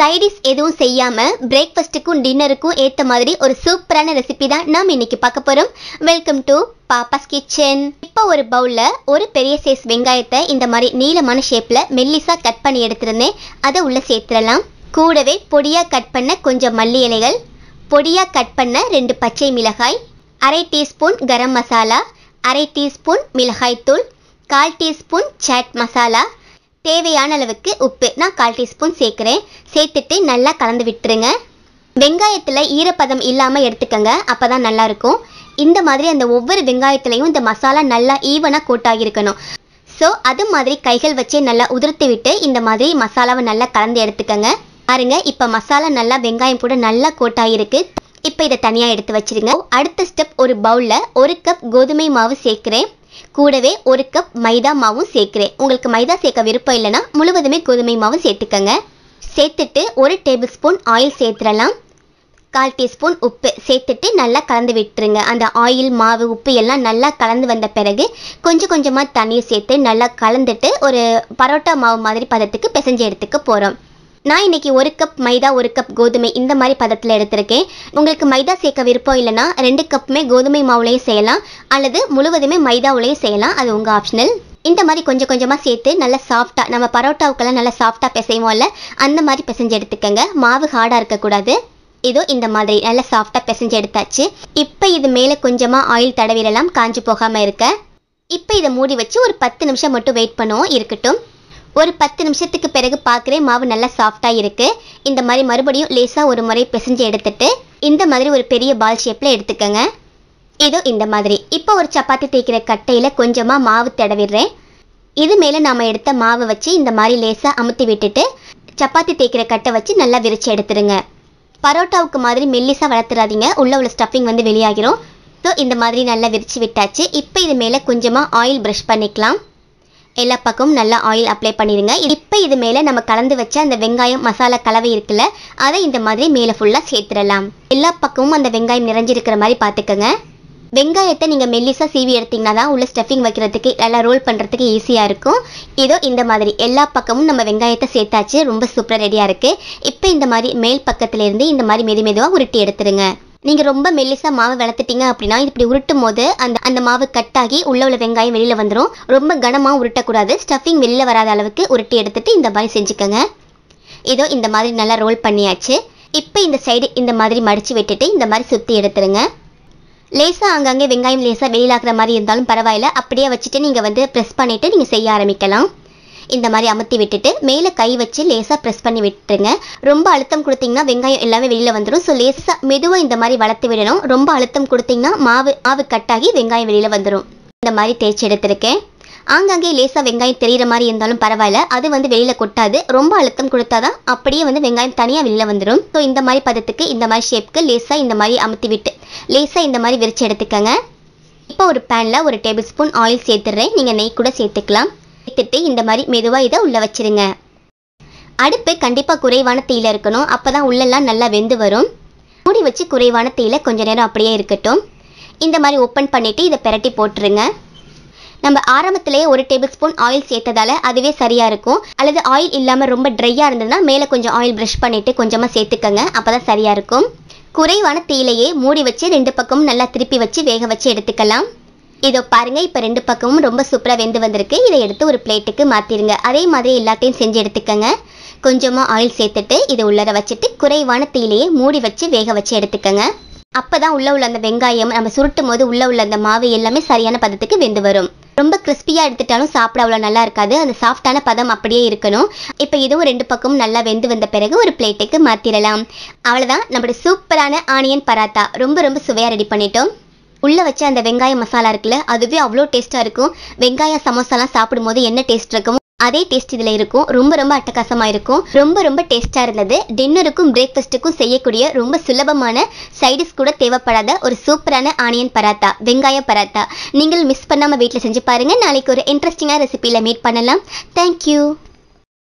Side dish எதுவும் செய்யாம பிரேக்ஃபாஸ்ட்டுக்கும் டின்னருக்கும் ஏற்ற மாதிரி ஒரு சூப்பரான ரெசிபி தான் நாம் இன்னைக்கு பார்க்க போறோம். Welcome to Pappa's kitchen. இப்போ ஒரு பவுல்ல ஒரு பெரிய சைஸ் வெங்காயத்தை இந்த மாதிரி நீளமான ஷேப்ல மெல்லிசா கட் பண்ணி எடுத்துருந்தேன். அதை உள்ள சேர்த்துடலாம். கூடவே பொடியா கட் பண்ண கொஞ்சம் மல்லி இலைகள், பொடியா கட் பண்ண 2 பச்சை மிளகாய், அரை டீஸ்பூன் கரம் மசாலா, அரை டீஸ்பூன் மிளகாய் தூள், 1/4 டீஸ்பூன் சாட் மசாலா, தேவையான அளவுக்கு உப்பு நான் 1/4 டீஸ்பூன் சேர்க்குறேன். சேர்த்துட்டு நல்லா கலந்து விட்டுருங்க. வெங்காயத்தில் ஈரப்பதம் இல்லாமல் எடுத்துக்கங்க, அப்போ தான் நல்லாயிருக்கும். இந்த மாதிரி அந்த ஒவ்வொரு வெங்காயத்துலேயும் இந்த மசாலா நல்லா ஈவனாக கோட்டாகியிருக்கணும். ஸோ அது மாதிரி கைகள் வச்சே நல்லா உதிர்த்து விட்டு இந்த மாதிரி மசாலாவை நல்லா கலந்து எடுத்துக்கங்க. பாருங்க, இப்போ மசாலா நல்லா வெங்காயம் கூட நல்லா கோட்டாகிருக்கு. இப்போ இதை தனியாக எடுத்து வச்சிருங்க. அடுத்த ஸ்டெப், ஒரு பவுலில் 1 கப் கோதுமை மாவு சேர்க்குறேன். கூடவே 1 கப் மைதா மாவும் சேர்க்குறேன். உங்களுக்கு மைதா சேர்க்க விருப்பம் இல்லைன்னா முழுவதுமே கோதுமை மாவு சேர்த்துக்கங்க. சேர்த்துட்டு 1 டேபிள் ஸ்பூன் ஆயில் சேர்த்துடலாம். 1/4 டீஸ்பூன் உப்பு சேர்த்துட்டு நல்லா கலந்து விட்டுருங்க. அந்த ஆயில், மாவு, உப்பு எல்லாம் நல்லா கலந்து வந்த பிறகு கொஞ்சம் கொஞ்சமாக தண்ணியை சேர்த்து நல்லா கலந்துட்டு ஒரு பரோட்டா மாவு மாதிரி பதத்துக்கு பிசைஞ்சு எடுத்துக்க போகிறோம். நான் இன்றைக்கி 1 கப் மைதா 1 கப் கோதுமை இந்த மாதிரி பதத்தில் எடுத்திருக்கேன். உங்களுக்கு மைதா சேர்க்க விருப்பம் இல்லைன்னா 2 கப்புமே கோதுமை மாவுலையும் செய்யலாம், அல்லது முழுவதுமே மைதாவுலையும் செய்யலாம். அது உங்கள் ஆப்ஷனல். இந்த மாதிரி கொஞ்சம் கொஞ்சமாக சேர்த்து நல்லா சாஃப்டாக, நம்ம பரோட்டாவுக்கெல்லாம் நல்லா சாஃப்டாக பிசைவோம்ல, அந்த மாதிரி பிசைஞ்சு எடுத்துக்கங்க. மாவு ஹார்டாக இருக்கக்கூடாது. இதோ இந்த மாதிரி நல்லா சாஃப்டாக பிசைஞ்சு எடுத்தாச்சு. இப்போ இது மேலே கொஞ்சமாக ஆயில் தடவிடலாம், காஞ்சி போகாமல் இருக்க. இப்போ இதை மூடி வச்சு ஒரு 10 நிமிஷம் மட்டும் வெயிட் பண்ணுவோம். இருக்கட்டும். ஒரு 10 நிமிஷத்துக்கு பிறகு பார்க்குறேன், மாவு நல்லா சாஃப்டாக இருக்குது. இந்த மாதிரி மறுபடியும் லேசாக ஒரு முறை பிசைஞ்சு எடுத்துட்டு இந்த மாதிரி ஒரு பெரிய பால் ஷேப்பில் எடுத்துக்கங்க. இதோ இந்த மாதிரி. இப்போ ஒரு சப்பாத்தி தேய்க்கிற கட்டையில் கொஞ்சமாக மாவு தடவிடுறேன். இது மேலே நாம் எடுத்த மாவை வச்சு இந்த மாதிரி லேசாக அமுத்தி விட்டுட்டு சப்பாத்தி தேய்க்கிற கட்டை வச்சு நல்லா விரிச்சு எடுத்துருங்க. பரோட்டாவுக்கு மாதிரி மெல்லிசாக வளர்த்துறாதீங்க, உள்ள ஸ்டஃபிங் வந்து வெளியாகிரும். ஸோ இந்த மாதிரி நல்லா விரிச்சு விட்டாச்சு. இப்போ இது மேலே கொஞ்சமாக ஆயில் ப்ரஷ் பண்ணிக்கலாம். எல்லா பக்கமும் நல்லா ஆயில் அப்ளை பண்ணிடுங்க. இப்போ இது மேலே நம்ம கலந்து வச்ச அந்த வெங்காயம் மசாலா கலவை இருக்குல்ல, அதை இந்த மாதிரி மேலே ஃபுல்லாக சேர்த்துடலாம். எல்லா பக்கமும் அந்த வெங்காயம் நிறைஞ்சிருக்கிற மாதிரி பார்த்துக்கோங்க. வெங்காயத்தை நீங்கள் மெல்லிசாக சீவி எடுத்திங்கன்னா தான் உள்ள ஸ்டஃபிங் வைக்கிறதுக்கு நல்லா ரோல் பண்ணுறதுக்கு ஈஸியாக இருக்கும். இதோ இந்த மாதிரி எல்லா பக்கமும் நம்ம வெங்காயத்தை சேர்த்தாச்சு. ரொம்ப சூப்பராக ரெடியாக இருக்குது. இப்போ இந்த மாதிரி மேல் பக்கத்துலேருந்து இந்த மாதிரி மெதுவாக உருட்டி எடுத்துருங்க. நீங்கள் ரொம்ப மெல்லிசாக மாவு வளர்த்துட்டீங்க அப்படின்னா இப்படி உருட்டும் போது அந்த மாவு கட்டாகி உள்ள வெங்காயம் வெளியில் வந்துடும். ரொம்ப கனமாக உருட்டக்கூடாது. ஸ்டஃபிங் வெளியில் வராத அளவுக்கு உருட்டி எடுத்துட்டு இந்த மாதிரி செஞ்சுக்கோங்க. இதோ இந்த மாதிரி நல்லா ரோல் பண்ணியாச்சு. இப்போ இந்த சைடு இந்த மாதிரி மடித்து விட்டுட்டு இந்த மாதிரி சுற்றி எடுத்துருங்க. லேசாக அங்கங்கே வெங்காயம் லேசாக வெளியிலாக்குற மாதிரி இருந்தாலும் பரவாயில்ல, அப்படியே வச்சுட்டு நீங்கள் வந்து ப்ரெஸ் பண்ணிவிட்டு நீங்கள் செய்ய ஆரம்பிக்கலாம். இந்த மாதிரி அமுத்தி விட்டுட்டு மேலே கை வச்சு லேசாக ப்ரெஸ் பண்ணி விட்டுருங்க. ரொம்ப அழுத்தம் கொடுத்தீங்கன்னா வெங்காயம் எல்லாமே வெளியில் வந்துடும். ஸோ லேசாக மெதுவாக இந்த மாதிரி வளர்த்து விடணும். ரொம்ப அழுத்தம் கொடுத்தீங்கன்னா மாவு கட்டாகி வெங்காயம் வெளியில் வந்துடும். இந்த மாதிரி தேய்ச்சி எடுத்திருக்கேன். ஆங்காங்கே லேசாக வெங்காயம் தெரிகிற மாதிரி இருந்தாலும் பரவாயில்ல, அது வந்து வெளியில் கொட்டாது. ரொம்ப அழுத்தம் கொடுத்தாதான் அப்படியே வந்து வெங்காயம் தனியாக வெளியில் வந்துடும். ஸோ இந்த மாதிரி பதத்துக்கு இந்த மாதிரி ஷேப்புக்கு லேசாக இந்த மாதிரி அமுத்தி விட்டு லேசாக இந்த மாதிரி விரிச்சு எடுத்துக்கங்க. இப்போ ஒரு பேனில் 1 டேபிள் ஸ்பூன் ஆயில் சேர்த்துடுறேன். நீங்கள் நெய் கூட சேர்த்துக்கலாம். சேர்த்துட்டு இந்த மாதிரி மெதுவாக இதை உள்ளே வச்சுருங்க. அடுப்பு கண்டிப்பாக குறைவான தீயில இருக்கணும், அப்போ தான் உள்ளெல்லாம் நல்லா வெந்து வரும். மூடி வச்சு குறைவான தீயில கொஞ்சம் நேரம் அப்படியே இருக்கட்டும். இந்த மாதிரி ஓப்பன் பண்ணிவிட்டு இதை பிரட்டி போட்டுருங்க. நம்ம ஆரம்பத்திலேயே 1 டேபிள் ஸ்பூன் ஆயில் சேர்த்ததால அதுவே சரியாக இருக்கும். அல்லது ஆயில் இல்லாமல் ரொம்ப ட்ரையாக இருந்ததுன்னா மேலே கொஞ்சம் ஆயில் ப்ரஷ் பண்ணிவிட்டு கொஞ்சமாக சேர்த்துக்கங்க, அப்போ தான் சரியாக இருக்கும். குறைவான தீயிலையே மூடி வச்சு 2 பக்கமும் நல்லா திருப்பி வச்சு வேக வச்சு எடுத்துக்கலாம். இதோ பாருங்கள், இப்போ 2 பக்கமும் ரொம்ப சூப்பராக வெந்து வந்திருக்கு. இதை எடுத்து ஒரு பிளேட்டுக்கு மாற்றிடுங்க. அதே மாதிரி எல்லாத்தையும் செஞ்சு எடுத்துக்கங்க. கொஞ்சமாக ஆயில் சேர்த்துட்டு இதை உள்ளர வச்சுட்டு குறைவான தீயிலையே மூடி வச்சு வேக வச்சு எடுத்துக்கங்க. அப்போ தான் உள்ள அந்த வெங்காயம் நம்ம சுருட்டும் போது உள்ள அந்த மாவு எல்லாமே சரியான பதத்துக்கு வெந்து வரும். ரொம்ப கிறிஸ்பியாக எடுத்துட்டாலும் சாப்பிட அவ்வளோ நல்லா இருக்காது. அந்த சாஃப்டான பதம் அப்படியே இருக்கணும். இப்போ இதுவும் 2 பக்கமும் நல்லா வெந்து வந்த பிறகு ஒரு பிளேட்டுக்கு மாற்றிடலாம். அவ்வளோதான், நம்மளோட சூப்பரான ஆனியன் பராத்தா ரொம்ப சுவையாக ரெடி பண்ணிட்டோம். உள்ளே வச்ச அந்த வெங்காய மசாலா இருக்குல்ல, அதுவே அவ்வளோ டேஸ்ட்டாக இருக்கும். வெங்காய சமோசாலாம் சாப்பிடும்போது என்ன டேஸ்ட் இருக்குமோ அதே டேஸ்ட் இதில் இருக்கும். ரொம்ப அட்டகாசமாக இருக்கும். ரொம்ப டேஸ்ட்டாக இருந்தது. டின்னருக்கும் பிரேக்ஃபாஸ்ட்டுக்கும் செய்யக்கூடிய ரொம்ப சுலபமான சைடிஸ் கூட தேவைப்படாத ஒரு சூப்பரான ஆனியன் பராத்தா, வெங்காய பராத்தா. நீங்கள் மிஸ் பண்ணாமல் வீட்டில் செஞ்சு பாருங்கள். நாளைக்கு ஒரு இன்ட்ரெஸ்டிங்கான ரெசிபியில் மீட் பண்ணலாம். தேங்க்யூ.